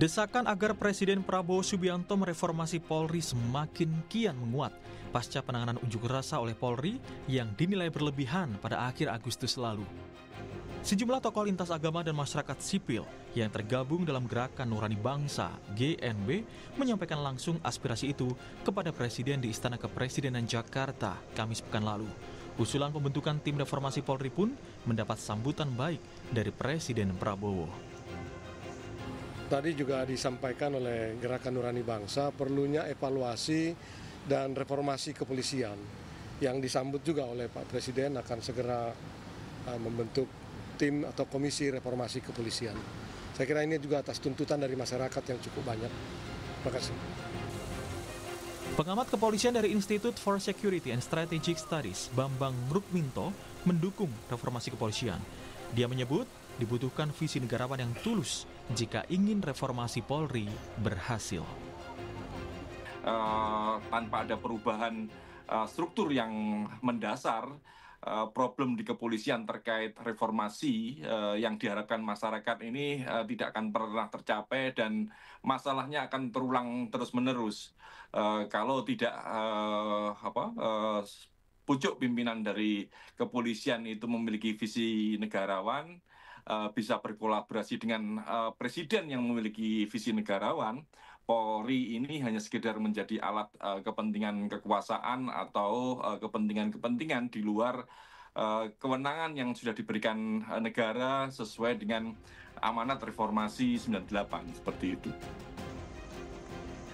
Desakan agar Presiden Prabowo Subianto mereformasi Polri semakin kian menguat pasca penanganan unjuk rasa oleh Polri yang dinilai berlebihan pada akhir Agustus lalu. Sejumlah tokoh lintas agama dan masyarakat sipil yang tergabung dalam Gerakan Nurani Bangsa (GNB) menyampaikan langsung aspirasi itu kepada Presiden di Istana Kepresidenan Jakarta Kamis pekan lalu. Usulan pembentukan tim reformasi Polri pun mendapat sambutan baik dari Presiden Prabowo. Tadi juga disampaikan oleh Gerakan Nurani Bangsa perlunya evaluasi dan reformasi kepolisian yang disambut juga oleh Pak Presiden akan segera membentuk tim atau komisi reformasi kepolisian. Saya kira ini juga atas tuntutan dari masyarakat yang cukup banyak. Terima kasih. Pengamat kepolisian dari Institute for Security and Strategic Studies, Bambang Rukminto, mendukung reformasi kepolisian. Dia menyebut dibutuhkan visi negarawan yang tulus jika ingin reformasi Polri berhasil. Tanpa ada perubahan struktur yang mendasar, problem di kepolisian terkait reformasi yang diharapkan masyarakat ini tidak akan pernah tercapai dan masalahnya akan terulang terus-menerus kalau tidak pucuk pimpinan dari kepolisian itu memiliki visi negarawan, bisa berkolaborasi dengan presiden yang memiliki visi negarawan. Polri ini hanya sekedar menjadi alat kepentingan kekuasaan atau kepentingan-kepentingan di luar kewenangan yang sudah diberikan negara sesuai dengan amanat reformasi 98, seperti itu.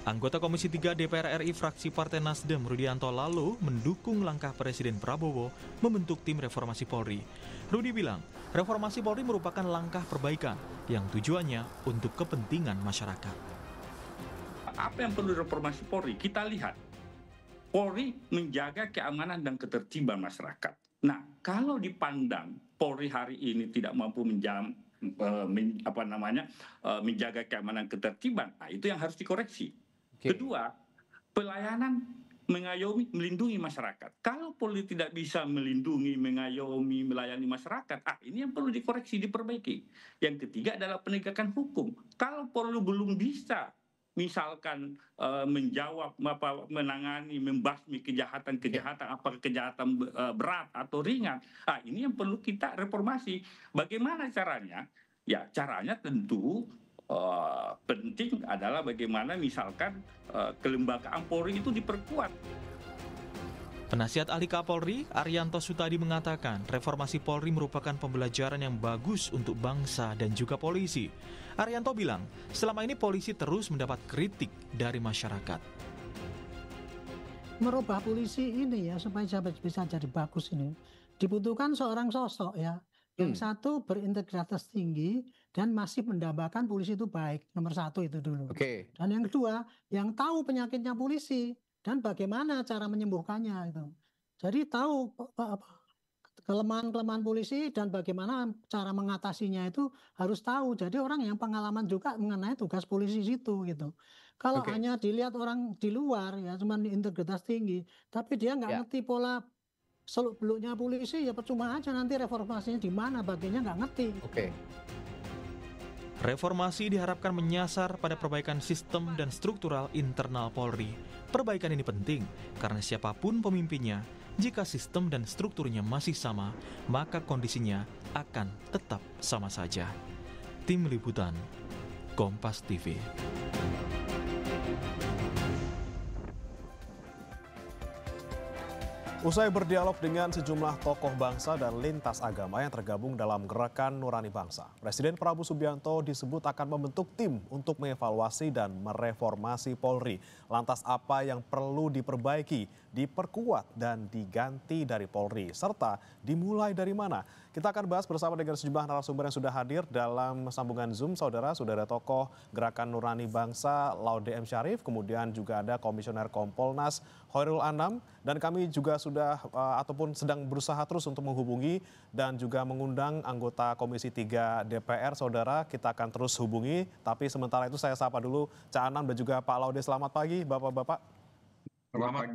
Anggota Komisi 3 DPR RI fraksi Partai Nasdem Rudianto lalu mendukung langkah Presiden Prabowo membentuk tim reformasi Polri. Rudi bilang, reformasi Polri merupakan langkah perbaikan yang tujuannya untuk kepentingan masyarakat. Apa yang perlu reformasi Polri? Kita lihat, Polri menjaga keamanan dan ketertiban masyarakat. Nah, kalau dipandang Polri hari ini tidak mampu menjaga keamanan ketertiban, nah itu yang harus dikoreksi. Okay. Kedua, pelayanan mengayomi, melindungi masyarakat. Kalau Polri tidak bisa melindungi, mengayomi, melayani masyarakat, ini yang perlu dikoreksi, diperbaiki. Yang ketiga adalah penegakan hukum. Kalau Polri belum bisa, misalkan menjawab, menangani, membasmi kejahatan-kejahatan, apakah kejahatan berat atau ringan, ini yang perlu kita reformasi. Bagaimana caranya? Ya, caranya tentu penting adalah bagaimana misalkan kelembagaan Polri itu diperkuat. Penasihat Ahli Kapolri, Arianto Sutadi mengatakan reformasi Polri merupakan pembelajaran yang bagus untuk bangsa dan juga polisi. Arianto bilang, selama ini polisi terus mendapat kritik dari masyarakat. Merubah polisi ini ya, supaya bisa jadi bagus ini, dibutuhkan seorang sosok ya. Yang satu berintegritas tinggi dan masih mendambakan polisi itu baik. Nomor satu itu dulu. Okay. Dan yang kedua, yang tahu penyakitnya polisi dan bagaimana cara menyembuhkannya itu. Jadi tahu kelemahan-kelemahan polisi dan bagaimana cara mengatasinya itu harus tahu. Jadi orang yang pengalaman juga mengenai tugas polisi itu gitu. Kalau hanya dilihat orang di luar ya cuma integritas tinggi, tapi dia nggak ngerti pola seluk-beluknya polisi, ya percuma aja nanti reformasinya di mana bagiannya nggak ngerti. Reformasi diharapkan menyasar pada perbaikan sistem dan struktural internal Polri. Perbaikan ini penting karena siapapun pemimpinnya, jika sistem dan strukturnya masih sama, maka kondisinya akan tetap sama saja. Tim Liputan, Kompas TV. Usai berdialog dengan sejumlah tokoh bangsa dan lintas agama yang tergabung dalam Gerakan Nurani Bangsa, Presiden Prabowo Subianto disebut akan membentuk tim untuk mengevaluasi dan mereformasi Polri. Lantas apa yang perlu diperbaiki, diperkuat dan diganti dari Polri, serta dimulai dari mana? Kita akan bahas bersama dengan sejumlah narasumber yang sudah hadir dalam sambungan Zoom, saudara. Sudah ada tokoh Gerakan Nurani Bangsa, Laude M. Syarif, kemudian juga ada Komisioner Kompolnas, Khairul Anam, dan kami juga sudah ataupun sedang berusaha terus untuk menghubungi dan juga mengundang anggota Komisi 3 DPR, saudara. Kita akan terus hubungi, tapi sementara itu saya sapa dulu Cak Anam dan juga Pak Laude. Selamat pagi, Bapak-Bapak. Selamat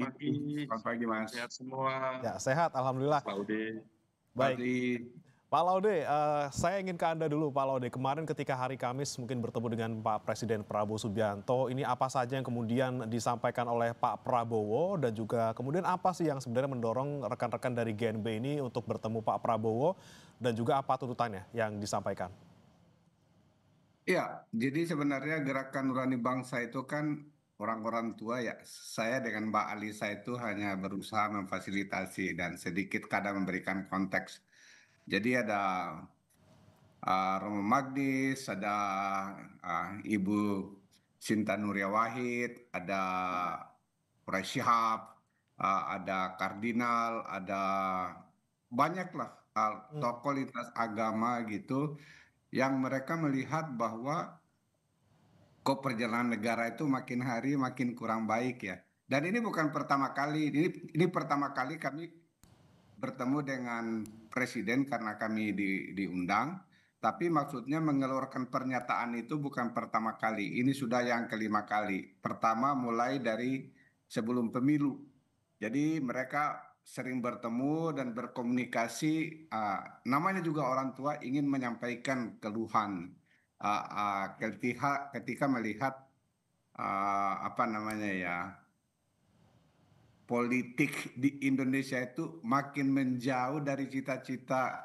pagi Mas. Sehat semua. Ya, sehat, alhamdulillah. Laude. Baik. Pak Laude, saya ingin ke Anda dulu Pak Laude. Kemarin ketika hari Kamis mungkin bertemu dengan Pak Presiden Prabowo Subianto, ini apa saja yang kemudian disampaikan oleh Pak Prabowo dan juga kemudian apa sih yang sebenarnya mendorong rekan-rekan dari GNB ini untuk bertemu Pak Prabowo dan juga apa tuntutannya yang disampaikan? Ya, jadi sebenarnya Gerakan Nurani Bangsa itu kan orang-orang tua ya. Saya dengan Mbak Alisa itu hanya berusaha memfasilitasi dan sedikit kadang memberikan konteks. Jadi ada Romo Magnis, ada Ibu Sinta Nuria Wahid, ada Quraish Shihab, ada kardinal, ada banyaklah tokoh lintas agama gitu yang mereka melihat bahwa kok perjalanan negara itu makin hari makin kurang baik ya. Dan ini bukan pertama kali, ini pertama kali kami bertemu dengan presiden karena kami diundang, tapi maksudnya mengeluarkan pernyataan itu bukan pertama kali, ini sudah yang kelima kali. Pertama mulai dari sebelum pemilu. Jadi mereka sering bertemu dan berkomunikasi, namanya juga orang tua ingin menyampaikan keluhan ketika melihat apa namanya ya, politik di Indonesia itu makin menjauh dari cita-cita,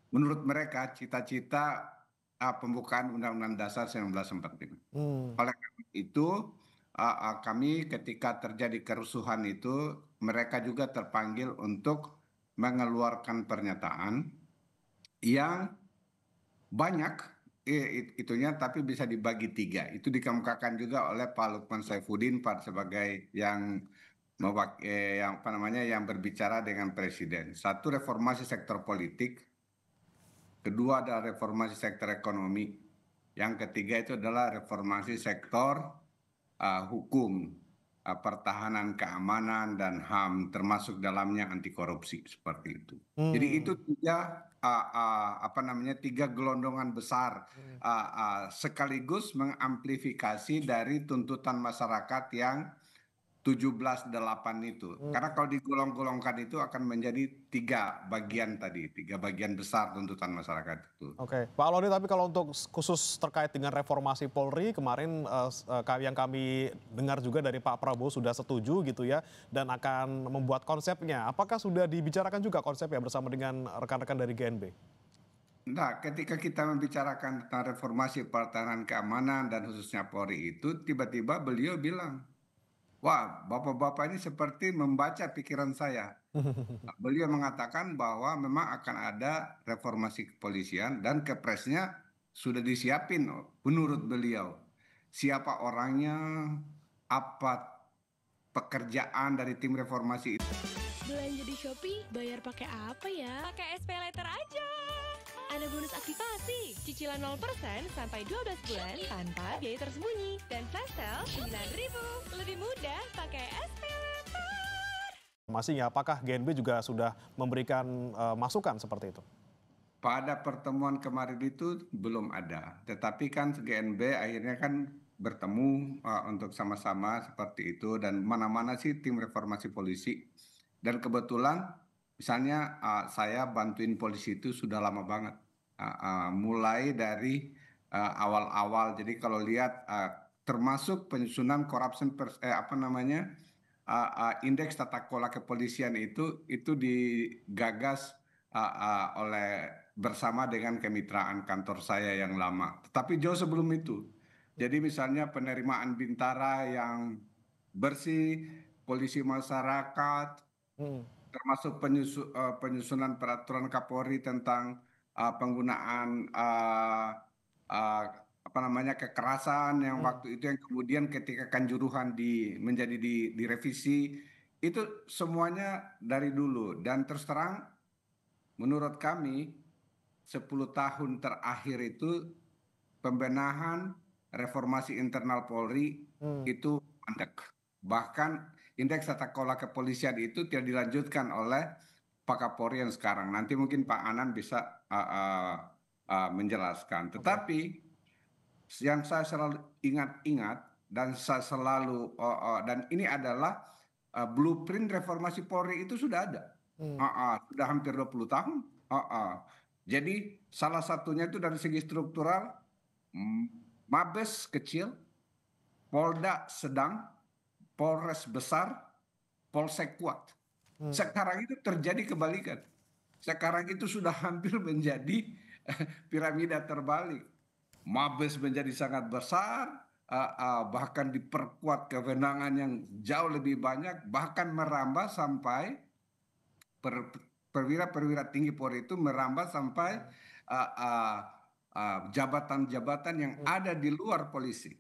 menurut mereka cita-cita pembukaan Undang-Undang Dasar 1945. Oleh karena itu kami ketika terjadi kerusuhan itu mereka juga terpanggil untuk mengeluarkan pernyataan yang banyak itunya tapi bisa dibagi tiga. Itu dikemukakan juga oleh Pak Lukman Saifuddin sebagai yang yang berbicara dengan presiden. Satu, reformasi sektor politik. Kedua adalah reformasi sektor ekonomi. Yang ketiga itu adalah reformasi sektor hukum, pertahanan, keamanan dan HAM, termasuk dalamnya anti korupsi seperti itu. Jadi itu tiga gelondongan besar sekaligus mengamplifikasi dari tuntutan masyarakat yang 17-8 itu. Karena kalau digolong-golongkan itu akan menjadi tiga bagian besar tuntutan masyarakat itu. Oke, Pak Laude, tapi kalau untuk khusus terkait dengan reformasi Polri, kemarin yang kami dengar juga dari Pak Prabowo sudah setuju gitu ya, dan akan membuat konsepnya. Apakah sudah dibicarakan juga konsepnya bersama dengan rekan-rekan dari GNB? Nah, ketika kita membicarakan tentang reformasi pertahanan keamanan dan khususnya Polri itu, tiba-tiba beliau bilang, wah, bapak-bapak ini seperti membaca pikiran saya. Beliau mengatakan bahwa memang akan ada reformasi kepolisian dan kepresnya sudah disiapin menurut beliau. Siapa orangnya, apa pekerjaan dari tim reformasi itu. Belanja di Shopee bayar pakai apa ya? Pakai SPayLater aja. Ada bonus aktivasi, cicilan 0% sampai 12 bulan tanpa biaya tersembunyi. Dan flash sale 9.000. Lebih mudah pakai SPayLater. Informasinya, apakah GNB juga sudah memberikan masukan seperti itu? Pada pertemuan kemarin itu belum ada. Tetapi kan GNB akhirnya kan bertemu untuk sama-sama seperti itu. Dan mana-mana sih tim reformasi polisi. Dan kebetulan misalnya saya bantuin polisi itu sudah lama banget. Mulai dari awal-awal. Jadi kalau lihat termasuk penyusunan indeks tata kelola kepolisian itu digagas bersama dengan kemitraan kantor saya yang lama. Tetapi jauh sebelum itu. Jadi misalnya penerimaan Bintara yang bersih, polisi masyarakat, termasuk penyusunan peraturan Kapolri tentang penggunaan kekerasan yang waktu itu yang kemudian ketika Kanjuruhan menjadi direvisi, itu semuanya dari dulu. Dan terus terang menurut kami 10 tahun terakhir itu pembenahan reformasi internal Polri itu mandek. Bahkan indeks tata kelola kepolisian itu tidak dilanjutkan oleh Pak Kapolri yang sekarang. Nanti mungkin Pak Anan bisa menjelaskan. Tetapi yang saya selalu ingat-ingat dan saya selalu dan ini adalah blueprint reformasi Polri itu sudah ada. Sudah hampir 20 tahun Jadi salah satunya itu dari segi struktural, Mabes kecil, Polda sedang, Polres besar, Polsek kuat. Sekarang itu terjadi kebalikan. Sekarang itu sudah hampir menjadi piramida terbalik. Mabes menjadi sangat besar, bahkan diperkuat kewenangan yang jauh lebih banyak, bahkan merambah sampai perwira-perwira tinggi Polri itu merambah sampai jabatan-jabatan yang ada di luar polisi.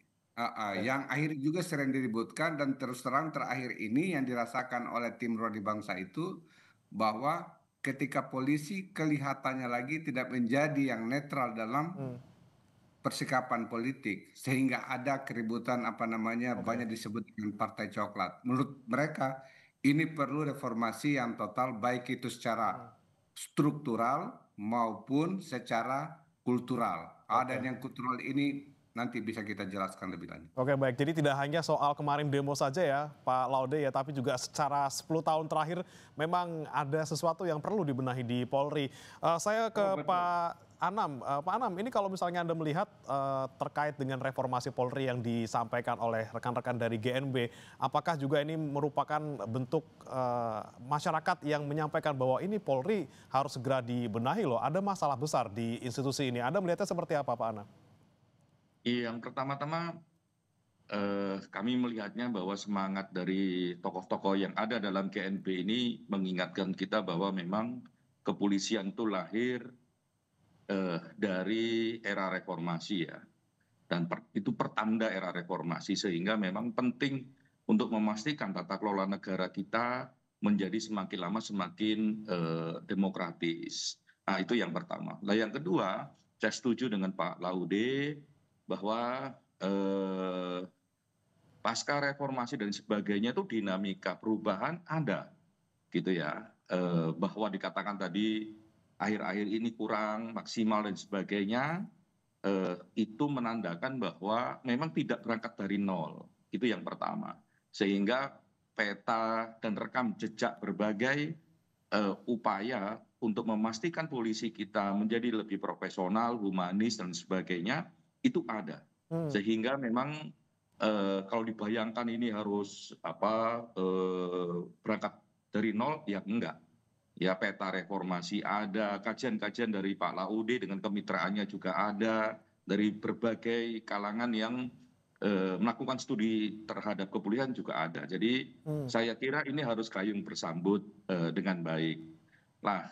Yang akhirnya juga sering diributkan, dan terus terang terakhir ini yang dirasakan oleh tim Nurani Bangsa itu bahwa ketika polisi kelihatannya lagi tidak menjadi yang netral dalam persikapan politik, sehingga ada keributan banyak disebut dengan partai coklat. Menurut mereka ini perlu reformasi yang total, baik itu secara struktural maupun secara kultural. Ada yang kultural ini nanti bisa kita jelaskan lebih lanjut. Oke, baik. Jadi tidak hanya soal kemarin demo saja ya Pak Laude ya, tapi juga secara 10 tahun terakhir memang ada sesuatu yang perlu dibenahi di Polri. Saya ke Pak Anam. Pak Anam, ini kalau misalnya Anda melihat terkait dengan reformasi Polri yang disampaikan oleh rekan-rekan dari GNB, apakah juga ini merupakan bentuk masyarakat yang menyampaikan bahwa ini Polri harus segera dibenahi loh, ada masalah besar di institusi ini. Anda melihatnya seperti apa Pak Anam? Yang pertama-tama kami melihatnya bahwa semangat dari tokoh-tokoh yang ada dalam GNB ini mengingatkan kita bahwa memang kepolisian itu lahir dari era reformasi ya, dan itu pertanda era reformasi, sehingga memang penting untuk memastikan tata kelola negara kita menjadi semakin lama semakin demokratis. Nah itu yang pertama. Nah yang kedua, saya setuju dengan Pak Laude bahwa pasca reformasi dan sebagainya itu dinamika perubahan ada gitu ya, bahwa dikatakan tadi akhir-akhir ini kurang maksimal dan sebagainya, itu menandakan bahwa memang tidak berangkat dari nol. Itu yang pertama. Sehingga peta dan rekam jejak berbagai upaya untuk memastikan polisi kita menjadi lebih profesional, humanis dan sebagainya itu ada. Sehingga memang kalau dibayangkan ini harus berangkat dari nol, ya enggak. Ya peta reformasi ada, kajian-kajian dari Pak Laude dengan kemitraannya juga ada, dari berbagai kalangan yang melakukan studi terhadap kepolisian juga ada. Jadi saya kira ini harus gayung bersambut dengan baik. Nah,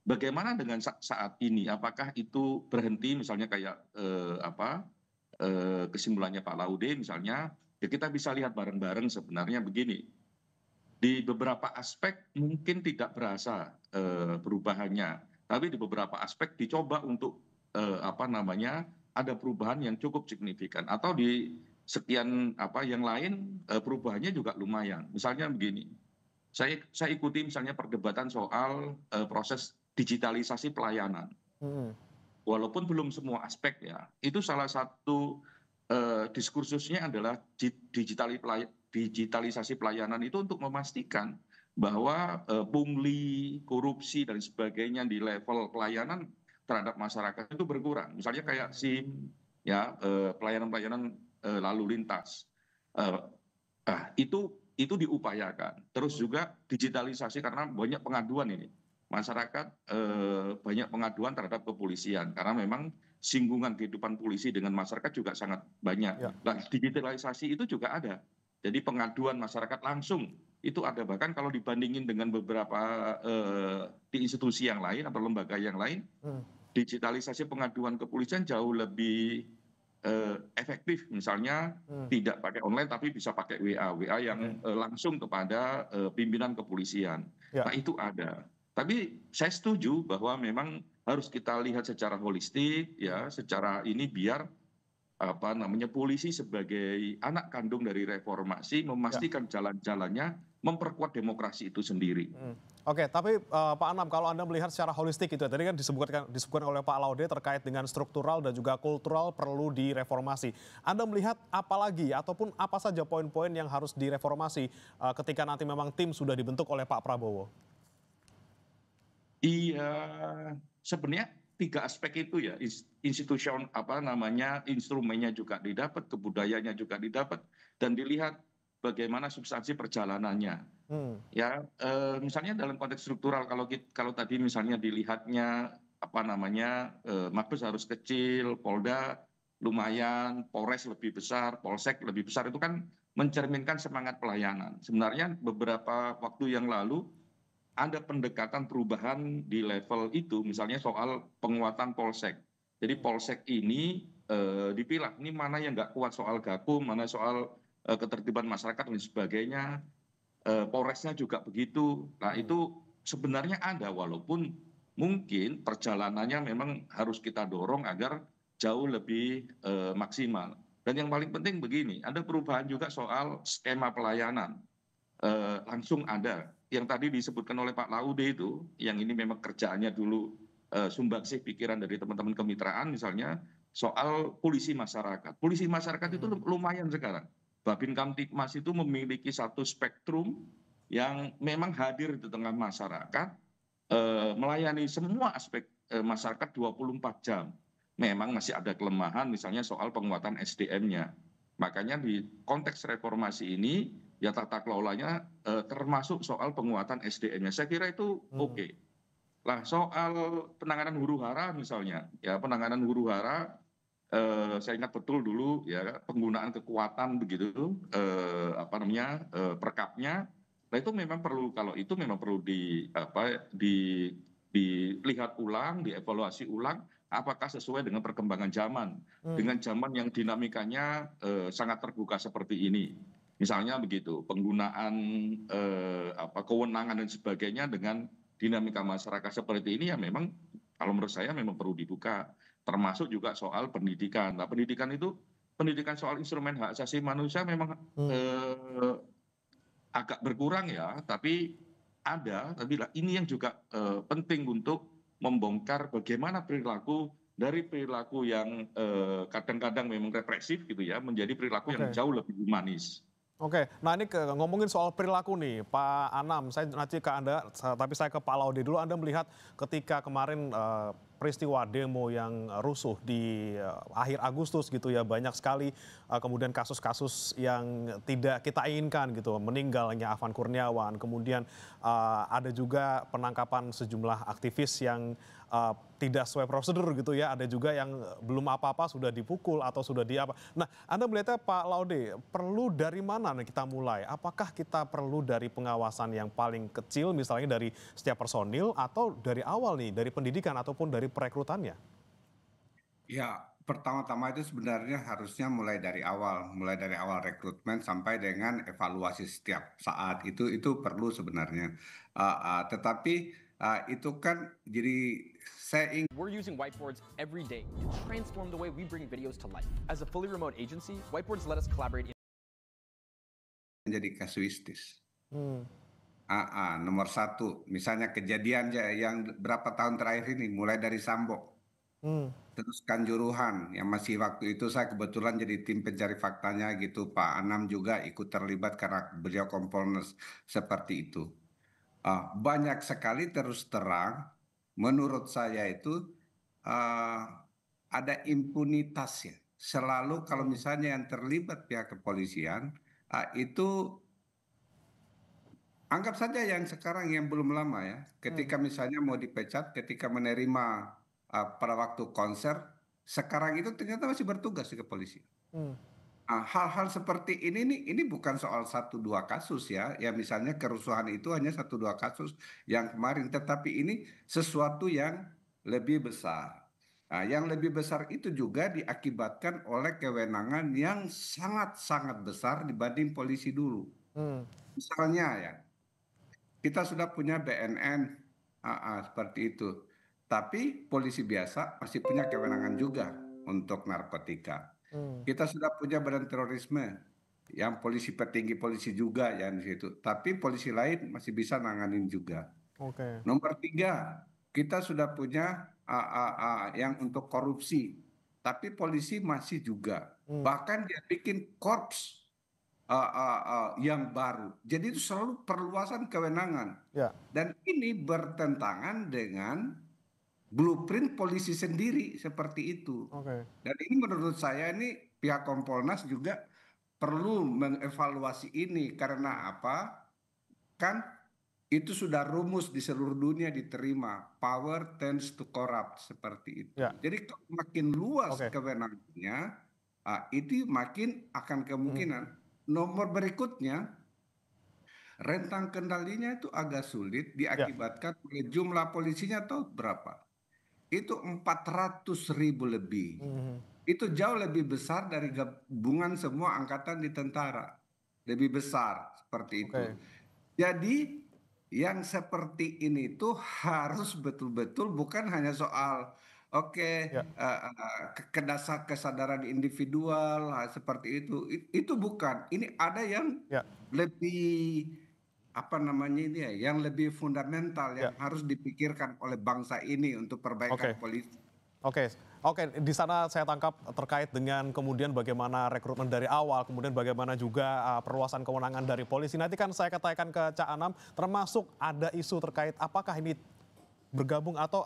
bagaimana dengan saat ini? Apakah itu berhenti misalnya kayak kesimpulannya Pak Laude misalnya? Ya kita bisa lihat bareng-bareng sebenarnya begini. Di beberapa aspek mungkin tidak berasa perubahannya, tapi di beberapa aspek dicoba untuk ada perubahan yang cukup signifikan, atau di sekian yang lain perubahannya juga lumayan. Misalnya begini, saya ikuti misalnya perdebatan soal proses digitalisasi pelayanan, walaupun belum semua aspek ya. Itu salah satu diskursusnya adalah digitalisasi pelayanan itu untuk memastikan bahwa pungli, korupsi dan sebagainya di level pelayanan terhadap masyarakat itu berkurang. Misalnya kayak SIM, ya pelayanan-pelayanan lalu lintas, itu diupayakan. Terus juga digitalisasi karena banyak pengaduan ini. Masyarakat banyak pengaduan terhadap kepolisian karena memang singgungan kehidupan polisi dengan masyarakat juga sangat banyak. Nah, digitalisasi itu juga ada. Jadi pengaduan masyarakat langsung itu ada, bahkan kalau dibandingin dengan beberapa di institusi yang lain atau lembaga yang lain, digitalisasi pengaduan kepolisian jauh lebih efektif. Misalnya tidak pakai online tapi bisa pakai WA yang langsung kepada pimpinan kepolisian. Nah itu ada. Tapi saya setuju bahwa memang harus kita lihat secara holistik ya, secara ini biar polisi sebagai anak kandung dari reformasi memastikan jalan-jalannya memperkuat demokrasi itu sendiri. Oke, tapi Pak Anam, kalau Anda melihat secara holistik itu, tadi kan disebutkan oleh Pak Laude terkait dengan struktural dan juga kultural perlu direformasi. Anda melihat apa lagi ataupun apa saja poin-poin yang harus direformasi ketika nanti memang tim sudah dibentuk oleh Pak Prabowo? Iya, sebenarnya 3 aspek itu ya, instrumennya juga didapat, kebudayaannya juga didapat, dan dilihat bagaimana substansi perjalanannya. Ya, misalnya dalam konteks struktural, kalau tadi misalnya dilihatnya Mabes harus kecil, Polda lumayan, Polres lebih besar, Polsek lebih besar, itu kan mencerminkan semangat pelayanan. Sebenarnya beberapa waktu yang lalu ada pendekatan perubahan di level itu, misalnya soal penguatan polsek. Jadi polsek ini dipilah, ini mana yang nggak kuat soal gakum, mana soal ketertiban masyarakat dan sebagainya. Polresnya juga begitu. Nah itu sebenarnya ada, walaupun mungkin perjalanannya memang harus kita dorong agar jauh lebih maksimal. Dan yang paling penting begini, ada perubahan juga soal skema pelayanan. Langsung ada yang tadi disebutkan oleh Pak Laude itu, yang ini memang kerjaannya dulu sumbangsih pikiran dari teman-teman kemitraan, misalnya soal polisi masyarakat. Polisi masyarakat itu lumayan sekarang. Babin Kamtibmas itu memiliki satu spektrum yang memang hadir di tengah masyarakat, melayani semua aspek masyarakat 24 jam. Memang masih ada kelemahan, misalnya soal penguatan SDM-nya. Makanya di konteks reformasi ini, ya tata kelolanya termasuk soal penguatan SDM-nya. Saya kira itu oke. Lah soal penanganan huru-hara misalnya, ya penanganan huru-hara, saya ingat betul dulu ya penggunaan kekuatan begitu, perkapnya. Nah itu memang perlu, kalau itu memang perlu dilihat ulang, dievaluasi ulang, apakah sesuai dengan perkembangan zaman, dengan zaman yang dinamikanya sangat terbuka seperti ini. Misalnya begitu, penggunaan kewenangan dan sebagainya dengan dinamika masyarakat seperti ini, ya memang kalau menurut saya memang perlu dibuka. Termasuk juga soal pendidikan. Nah pendidikan itu, pendidikan soal instrumen hak asasi manusia memang agak berkurang ya, tapi ada, tapi ini yang juga penting untuk membongkar bagaimana perilaku yang kadang-kadang memang represif gitu ya, menjadi perilaku yang jauh lebih humanis. Oke, nah ini ngomongin soal perilaku nih, Pak Anam, saya nanti ke Anda, tapi saya ke Pak Laude dulu. Anda melihat ketika kemarin peristiwa demo yang rusuh di akhir Agustus gitu ya, banyak sekali kemudian kasus-kasus yang tidak kita inginkan gitu, meninggalnya Afan Kurniawan, kemudian ada juga penangkapan sejumlah aktivis yang tidak sesuai prosedur gitu ya, ada juga yang belum apa-apa sudah dipukul atau sudah apa. Nah, Anda melihatnya Pak Laude, perlu dari mana nih kita mulai? Apakah kita perlu dari pengawasan yang paling kecil, misalnya dari setiap personil, atau dari awal nih, dari pendidikan ataupun dari perekrutannya? Ya, pertama-tama itu sebenarnya harusnya mulai dari awal rekrutmen sampai dengan evaluasi setiap saat itu perlu sebenarnya. Tetapi itu kan jadi We're using whiteboards every day to transform the way we bring videos to life. As a fully remote agency, whiteboards let us collaborate menjadi kasuistis. Nomor 1, misalnya kejadian yang berapa tahun terakhir ini, mulai dari Sambo, terus Kanjuruhan, yang masih waktu itu saya kebetulan jadi tim pencari faktanya gitu, Pak Anam juga ikut terlibat karena beliau Kompolnas seperti itu. Banyak sekali terus terang, menurut saya itu ada impunitas ya. Selalu kalau misalnya yang terlibat pihak kepolisian itu anggap saja yang sekarang yang belum lama ya, ketika misalnya mau dipecat, ketika menerima pada waktu konser, sekarang itu ternyata masih bertugas di kepolisian. Hal-hal seperti ini bukan soal 1-2 kasus ya, ya misalnya kerusuhan itu hanya 1-2 kasus yang kemarin, tetapi ini sesuatu yang lebih besar. Yang lebih besar itu juga diakibatkan oleh kewenangan yang sangat-sangat besar dibanding polisi dulu. Misalnya ya, kita sudah punya BNN seperti itu, tapi polisi biasa masih punya kewenangan juga untuk narkotika. Kita sudah punya badan terorisme, yang polisi petinggi polisi juga yang di situ, tapi polisi lain masih bisa nanganin juga. Nomor 3, kita sudah punya yang untuk korupsi, tapi polisi masih juga. Bahkan dia bikin korps yang baru. Jadi itu selalu perluasan kewenangan. Ya. Dan ini bertentangan dengan blueprint polisi sendiri seperti itu. Dan ini menurut saya ini pihak Kompolnas juga perlu mengevaluasi ini karena apa? Kan itu sudah rumus di seluruh dunia diterima, power tends to corrupt seperti itu. Ya. Jadi makin luas kewenangannya, itu makin akan kemungkinan. Nomor berikutnya, rentang kendalinya itu agak sulit diakibatkan oleh jumlah polisinya tahu berapa? Itu 400.000 lebih. Itu jauh lebih besar dari gabungan semua angkatan di tentara. Lebih besar seperti itu. Jadi yang seperti ini tuh harus betul-betul bukan hanya soal kesadaran individual seperti itu bukan. Ini ada yang lebih yang lebih fundamental yang harus dipikirkan oleh bangsa ini untuk perbaikan polisi. Oke, di sana saya tangkap terkait dengan kemudian bagaimana rekrutmen dari awal, kemudian bagaimana juga perluasan kewenangan dari polisi. Nanti kan saya katakan ke Cak Anam, termasuk ada isu terkait apakah ini bergabung atau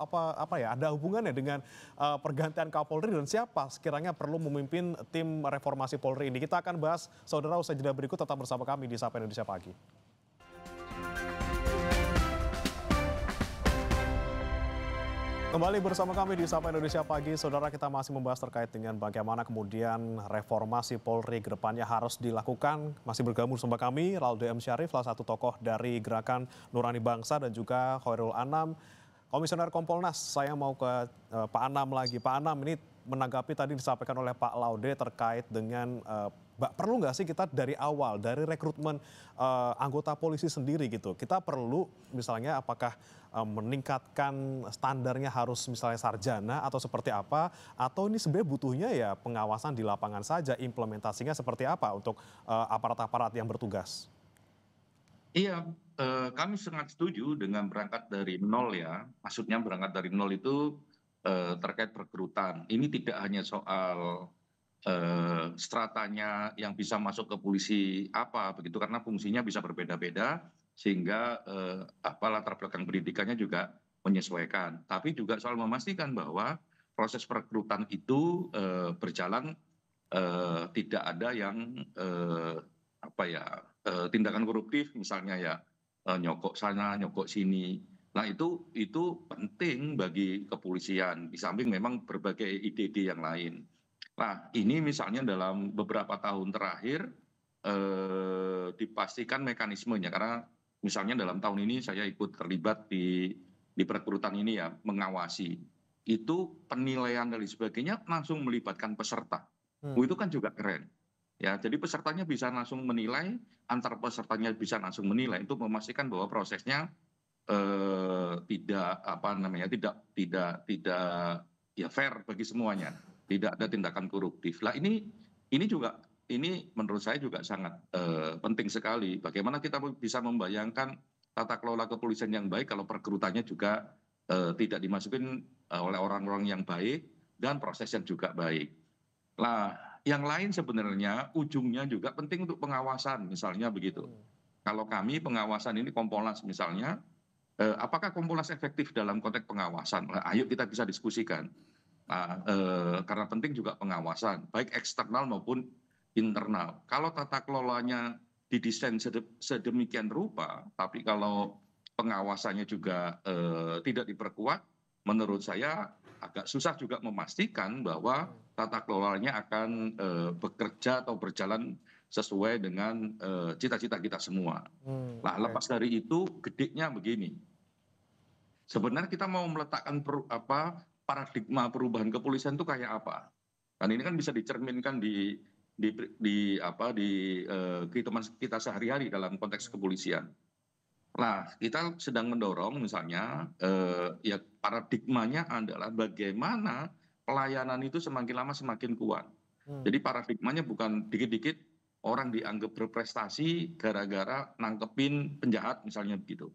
ada hubungannya dengan pergantian Kapolri dan siapa sekiranya perlu memimpin tim reformasi Polri ini. Kita akan bahas, saudara, usai jeda berikut. Tetap bersama kami di Sapa Indonesia Pagi. Kembali bersama kami di Sapa Indonesia Pagi, saudara, kita masih membahas terkait dengan bagaimana kemudian reformasi Polri ke depannya harus dilakukan. Masih bergabung bersama kami, Laude M. Syarif, salah satu tokoh dari Gerakan Nurani Bangsa, dan juga Khairul Anam, Komisioner Kompolnas. Saya mau ke Pak Anam lagi. Pak Anam, ini menanggapi tadi disampaikan oleh Pak Laude terkait dengan perlu nggak sih kita dari awal, dari rekrutmen anggota polisi sendiri gitu, kita perlu misalnya apakah meningkatkan standarnya harus misalnya sarjana atau seperti apa, atau ini sebenarnya butuhnya ya pengawasan di lapangan saja, implementasinya seperti apa untuk aparat-aparat yang bertugas? Iya, kami sangat setuju dengan berangkat dari nol ya. Maksudnya berangkat dari nol itu terkait perekrutan. Ini tidak hanya soal stratanya yang bisa masuk ke polisi apa begitu, karena fungsinya bisa berbeda-beda sehingga latar belakang pendidikannya juga menyesuaikan. Tapi juga soal memastikan bahwa proses perekrutan itu berjalan tidak ada yang tindakan koruptif misalnya ya, nyokok sana nyokok sini. Nah itu penting bagi kepolisian di samping memang berbagai ide-ide yang lain. Nah ini misalnya dalam beberapa tahun terakhir dipastikan mekanismenya, karena misalnya dalam tahun ini saya ikut terlibat di perekrutan ini ya, mengawasi. Itu penilaian dan sebagainya langsung melibatkan peserta. Itu kan juga keren. Ya, jadi pesertanya bisa langsung menilai, antar pesertanya bisa langsung menilai, itu memastikan bahwa prosesnya tidak fair bagi semuanya, tidak ada tindakan koruptif. Lah ini menurut saya juga sangat penting sekali. Bagaimana kita bisa membayangkan tata kelola kepolisian yang baik kalau perekrutannya juga tidak dimasukin oleh orang-orang yang baik dan proses yang juga baik. Nah, yang lain sebenarnya ujungnya juga penting untuk pengawasan, misalnya begitu. Kalau kami pengawasan ini Kompolnas misalnya, apakah Kompolnas efektif dalam konteks pengawasan? Nah, ayo kita bisa diskusikan. Nah, karena penting juga pengawasan, baik eksternal maupun internal. Kalau tata kelolanya didesain sedemikian rupa, tapi kalau pengawasannya juga tidak diperkuat, menurut saya agak susah juga memastikan bahwa tata kelolanya akan bekerja atau berjalan sesuai dengan cita-cita kita semua. Nah, lepas dari itu, gedenya begini. Sebenarnya kita mau meletakkan paradigma perubahan kepolisian itu kayak apa? Dan ini kan bisa dicerminkan di kehidupan kita sehari-hari dalam konteks kepolisian. Nah, kita sedang mendorong misalnya ya paradigmanya adalah bagaimana pelayanan itu semakin lama semakin kuat. Jadi paradigmanya bukan dikit-dikit orang dianggap berprestasi gara-gara nangkepin penjahat misalnya begitu.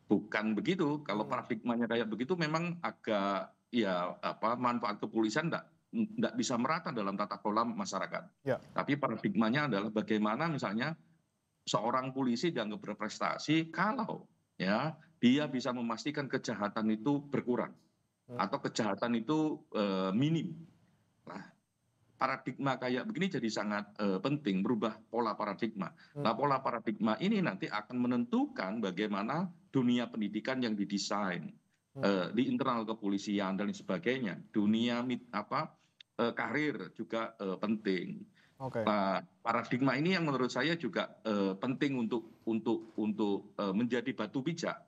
Bukan begitu. Kalau paradigmanya kayak begitu memang agak manfaat kepolisian nggak bisa merata dalam tata kelola masyarakat. Ya. Tapi paradigmanya adalah bagaimana misalnya seorang polisi dianggap berprestasi kalau ya dia bisa memastikan kejahatan itu berkurang atau kejahatan itu minim. Nah, paradigma kayak begini jadi sangat penting, berubah pola paradigma. Nah, pola paradigma ini nanti akan menentukan bagaimana dunia pendidikan yang didesain di internal kepolisian dan lain sebagainya. Dunia karir juga penting. Nah, paradigma ini yang menurut saya juga penting untuk menjadi batu bijak.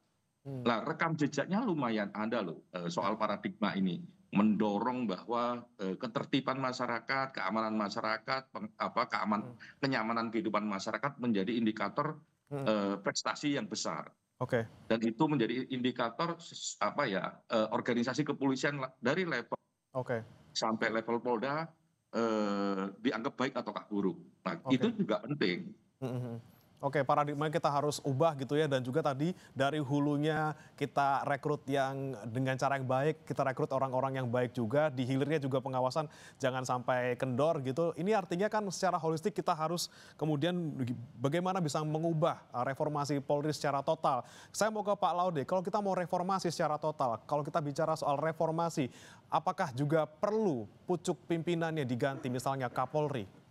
Nah, rekam jejaknya lumayan ada loh soal paradigma ini, mendorong bahwa ketertiban masyarakat, keamanan masyarakat, kenyamanan kehidupan masyarakat menjadi indikator prestasi yang besar. Dan itu menjadi indikator organisasi kepolisian dari level sampai level Polda dianggap baik ataukah buruk. Nah, itu juga penting. Paradigma kita harus ubah gitu ya, dan juga tadi dari hulunya kita rekrut yang dengan cara yang baik, kita rekrut orang-orang yang baik juga, di hilirnya juga pengawasan jangan sampai kendor gitu. Ini artinya kan secara holistik kita harus kemudian bagaimana bisa mengubah reformasi Polri secara total. Saya mau ke Pak Laude, kalau kita mau reformasi secara total, kalau kita bicara soal reformasi, apakah juga perlu pucuk pimpinannya diganti misalnya Kapolri?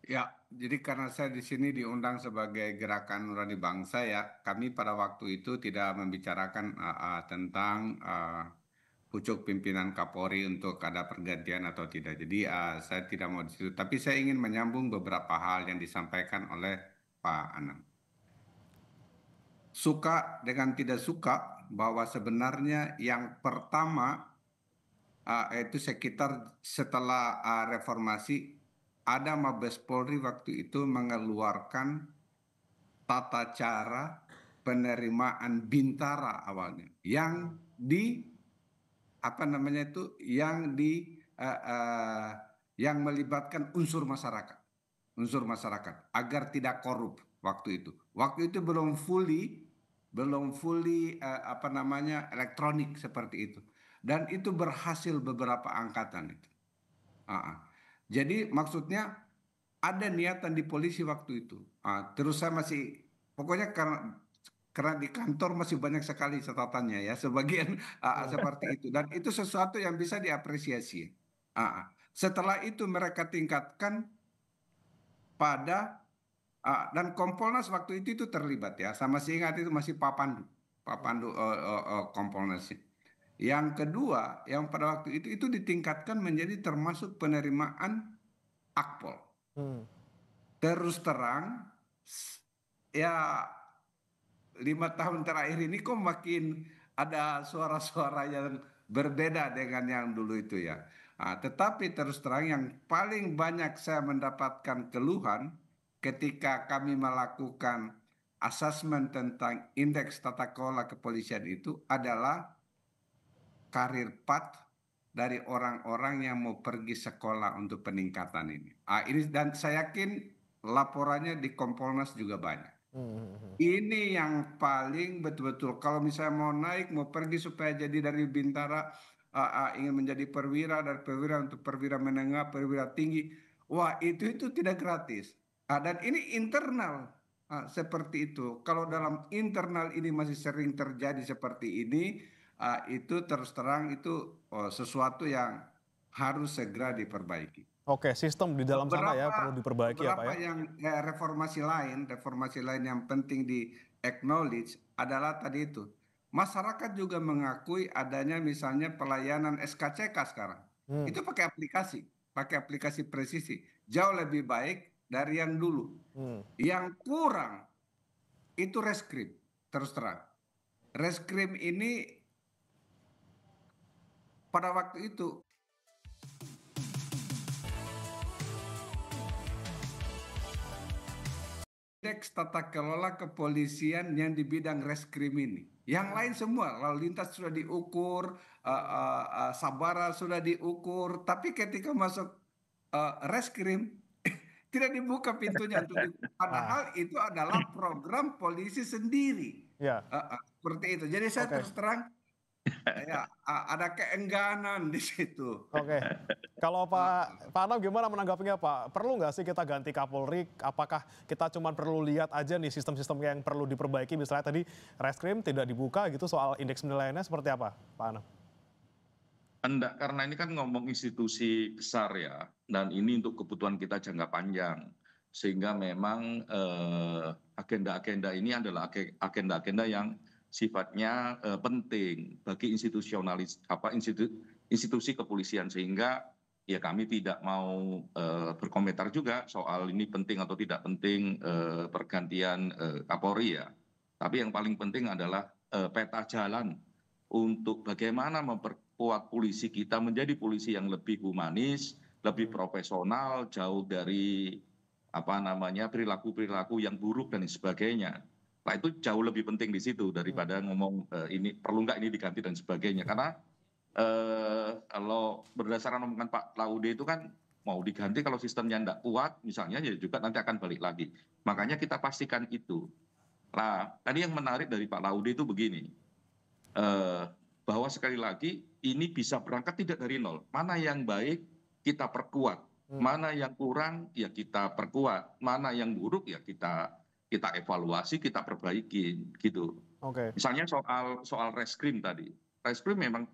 Ya, jadi karena saya di sini diundang sebagai Gerakan Nurani Bangsa ya, kami pada waktu itu tidak membicarakan tentang pucuk pimpinan Kapolri untuk ada pergantian atau tidak. Jadi saya tidak mau di situ, tapi saya ingin menyambung beberapa hal yang disampaikan oleh Pak Anam. Suka dengan tidak suka bahwa sebenarnya yang pertama itu sekitar setelah reformasi, ada Mabes Polri waktu itu mengeluarkan tata cara penerimaan bintara awalnya yang yang melibatkan unsur masyarakat agar tidak korup waktu itu. Waktu itu belum fully elektronik seperti itu, dan itu berhasil beberapa angkatan itu. Jadi maksudnya ada niatan di polisi waktu itu. Terus saya masih, pokoknya karena di kantor masih banyak sekali catatannya ya, sebagian seperti itu. Dan itu sesuatu yang bisa diapresiasi. Setelah itu mereka tingkatkan pada, dan Kompolnas waktu itu terlibat ya. Saya masih ingat itu masih Pak Pandu Kompolnasnya. Yang kedua, yang pada waktu itu ditingkatkan menjadi termasuk penerimaan Akpol. Terus terang, ya 5 tahun terakhir ini kok makin ada suara-suara yang berbeda dengan yang dulu itu ya. Tetapi terus terang yang paling banyak saya mendapatkan keluhan ketika kami melakukan asesmen tentang indeks tata kelola kepolisian itu adalah karir path dari orang-orang yang mau pergi sekolah untuk peningkatan ini. Dan saya yakin laporannya di Kompolnas juga banyak. Ini yang paling betul-betul kalau misalnya mau naik, mau pergi supaya jadi dari bintara, ingin menjadi perwira, dari perwira untuk perwira menengah, perwira tinggi. Wah, itu tidak gratis. Dan ini internal seperti itu. Kalau dalam internal ini masih sering terjadi seperti ini, itu terus terang itu sesuatu yang harus segera diperbaiki. Sistem di dalam sana ya perlu diperbaiki ya Pak ya. Yang reformasi lain yang penting di acknowledge adalah tadi itu. Masyarakat juga mengakui adanya misalnya pelayanan SKCK sekarang. Itu pakai aplikasi presisi. Jauh lebih baik dari yang dulu. Yang kurang itu reskrim, terus terang. Reskrim ini pada waktu itu indeks tata kelola kepolisian yang di bidang reskrim ini. Yang lain semua, lalu lintas sudah diukur, sabara sudah diukur, tapi ketika masuk reskrim tidak dibuka pintunya untuk padahal itu adalah program polisi sendiri. Seperti itu. Jadi saya terus terang Ya, ada keengganan di situ. Oke. Kalau Pak Anam gimana menanggapinya Pak? Perlu nggak sih kita ganti Kapolri? Apakah kita cuma perlu lihat aja nih sistem-sistem yang perlu diperbaiki? Misalnya tadi reskrim tidak dibuka gitu, soal indeks penilaiannya seperti apa Pak Anam? Enggak, karena ini kan ngomong institusi besar ya, dan ini untuk kebutuhan kita jangka panjang. Sehingga memang agenda-agenda ini adalah agenda-agenda yang sifatnya penting bagi institusi kepolisian, sehingga ya kami tidak mau berkomentar juga soal ini penting atau tidak penting pergantian Kapolri ya. Tapi yang paling penting adalah peta jalan untuk bagaimana memperkuat polisi kita menjadi polisi yang lebih humanis, lebih profesional, jauh dari perilaku-perilaku yang buruk dan sebagainya. Nah itu jauh lebih penting di situ daripada ngomong ini perlu nggak ini diganti dan sebagainya. Karena kalau berdasarkan omongan Pak Laude itu kan mau diganti kalau sistemnya nggak kuat misalnya ya juga nanti akan balik lagi. Makanya kita pastikan itu. Nah tadi yang menarik dari Pak Laude itu begini, bahwa sekali lagi ini bisa berangkat tidak dari nol. Mana yang baik kita perkuat, mana yang kurang ya kita perkuat, mana yang buruk ya kita evaluasi, kita perbaiki gitu. Misalnya soal reskrim tadi, reskrim memang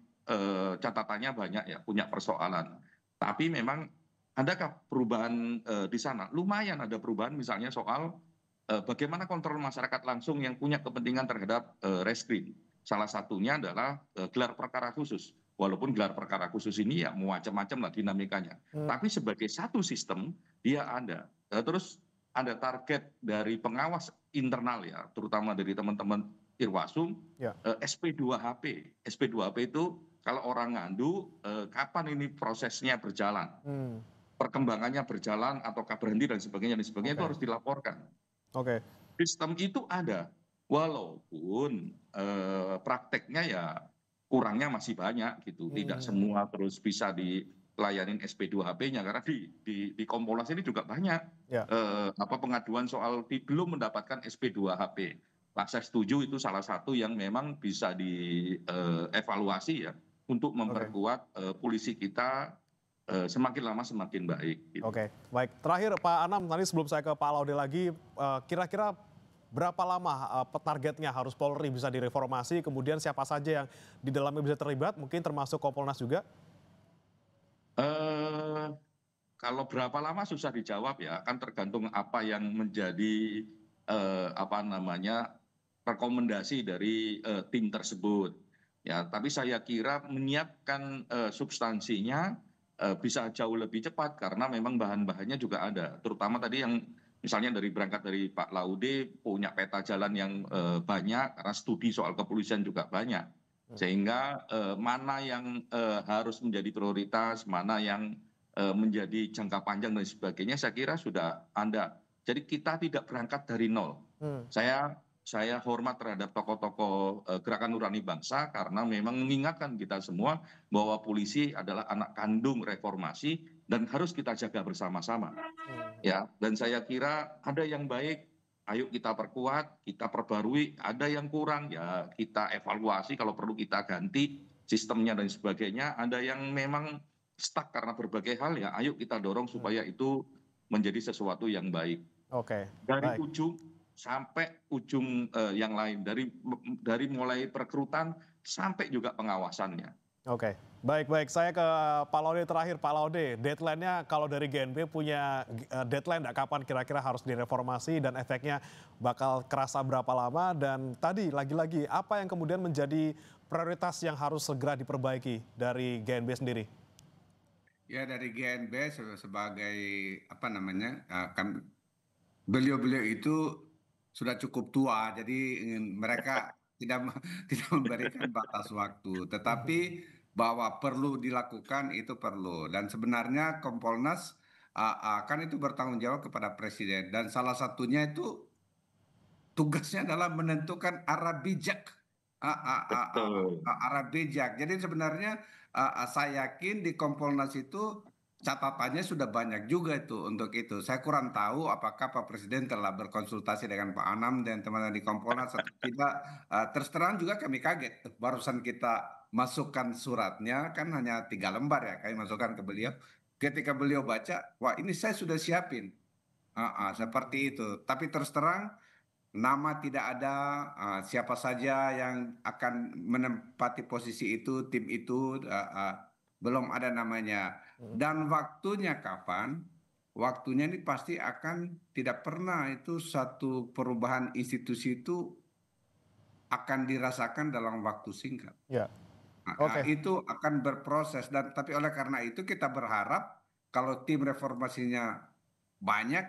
catatannya banyak ya, punya persoalan. Tapi memang adakah perubahan di sana? Lumayan ada perubahan, misalnya soal bagaimana kontrol masyarakat langsung yang punya kepentingan terhadap reskrim. Salah satunya adalah gelar perkara khusus. Walaupun gelar perkara khusus ini ya macam-macam lah dinamikanya. Tapi sebagai satu sistem dia ada. Terus ada target dari pengawas internal ya, terutama dari teman-teman Irwasum, SP2HP. SP2HP itu kalau orang ngandu, kapan ini prosesnya berjalan, perkembangannya berjalan ataukah berhenti dan sebagainya itu harus dilaporkan. Sistem itu ada, walaupun prakteknya ya kurangnya masih banyak gitu. Tidak semua terus bisa dilayanin SP2HP-nya karena di Kompolnas ini juga banyak pengaduan soal belum mendapatkan SP2HP. Nah, saya setuju itu salah satu yang memang bisa dievaluasi ya untuk memperkuat polisi kita semakin lama semakin baik. Gitu. Oke, baik. Terakhir Pak Anam, tadi sebelum saya ke Pak Laude lagi, kira-kira berapa lama targetnya harus Polri bisa direformasi, kemudian siapa saja yang di dalamnya bisa terlibat, mungkin termasuk Kompolnas juga? Kalau berapa lama susah dijawab ya, kan tergantung apa yang menjadi rekomendasi dari tim tersebut. Ya, tapi saya kira menyiapkan substansinya bisa jauh lebih cepat karena memang bahan-bahannya juga ada. Terutama tadi yang misalnya berangkat dari Pak Laude punya peta jalan yang banyak karena studi soal kepolisian juga banyak. Sehingga mana yang harus menjadi prioritas, mana yang menjadi jangka panjang dan sebagainya saya kira sudah ada. Jadi kita tidak berangkat dari nol. Saya hormat terhadap tokoh-tokoh Gerakan Nurani Bangsa karena memang mengingatkan kita semua bahwa polisi adalah anak kandung reformasi dan harus kita jaga bersama-sama. Ya, dan saya kira ada yang baik, ayo kita perkuat, kita perbarui, ada yang kurang ya kita evaluasi, kalau perlu kita ganti sistemnya dan sebagainya. Ada yang memang stuck karena berbagai hal ya ayo kita dorong supaya itu menjadi sesuatu yang baik. Dari ujung sampai ujung yang lain, dari mulai perekrutan sampai juga pengawasannya. Baik. Saya ke Pak Laude terakhir. Pak Laude, deadline-nya kalau dari GNB punya deadline nggak kapan kira-kira harus direformasi dan efeknya bakal kerasa berapa lama? Dan tadi lagi-lagi apa yang kemudian menjadi prioritas yang harus segera diperbaiki dari GNB sendiri? Ya dari GNB sebagai kan beliau-beliau itu sudah cukup tua, jadi mereka tidak memberikan batas waktu. Tetapi bahwa perlu dilakukan itu perlu. Dan sebenarnya Kompolnas kan itu bertanggung jawab kepada Presiden. Dan salah satunya itu tugasnya adalah menentukan arah bijak. Arah bijak. Jadi sebenarnya saya yakin di Kompolnas itu catatannya sudah banyak juga itu untuk itu. Saya kurang tahu apakah Pak Presiden telah berkonsultasi dengan Pak Anam dan teman-teman di Kompolnas atau tidak. Terus terang juga kami kaget. Barusan kita masukkan suratnya, kan hanya 3 lembar ya, kami masukkan ke beliau. Ketika beliau baca, wah ini saya sudah siapin. Seperti itu. Tapi terus terang, nama tidak ada, siapa saja yang akan menempati posisi itu, tim itu, belum ada namanya. Dan waktunya kapan? Waktunya ini pasti akan tidak pernah itu satu perubahan institusi itu akan dirasakan dalam waktu singkat. Ya. Itu akan berproses dan tapi oleh karena itu kita berharap kalau tim reformasinya banyak,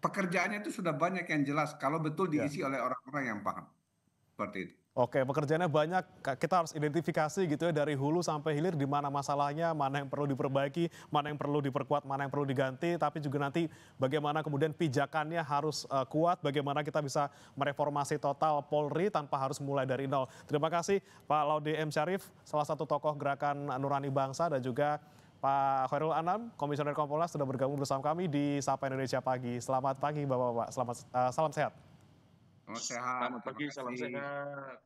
pekerjaannya itu sudah banyak yang jelas kalau betul diisi oleh orang-orang yang paham. Seperti itu. Oke, pekerjaannya banyak, kita harus identifikasi gitu ya dari hulu sampai hilir di mana masalahnya, mana yang perlu diperbaiki, mana yang perlu diperkuat, mana yang perlu diganti, tapi juga nanti bagaimana kemudian pijakannya harus kuat, bagaimana kita bisa mereformasi total Polri tanpa harus mulai dari nol. Terima kasih Pak Laude M. Syarif, salah satu tokoh Gerakan Nurani Bangsa, dan juga Pak Khairul Anam, Komisioner Kompolnas, sudah bergabung bersama kami di Sapa Indonesia Pagi. Selamat pagi Bapak-Bapak, salam sehat. Selamat sehat. Selamat pagi, salam sehat.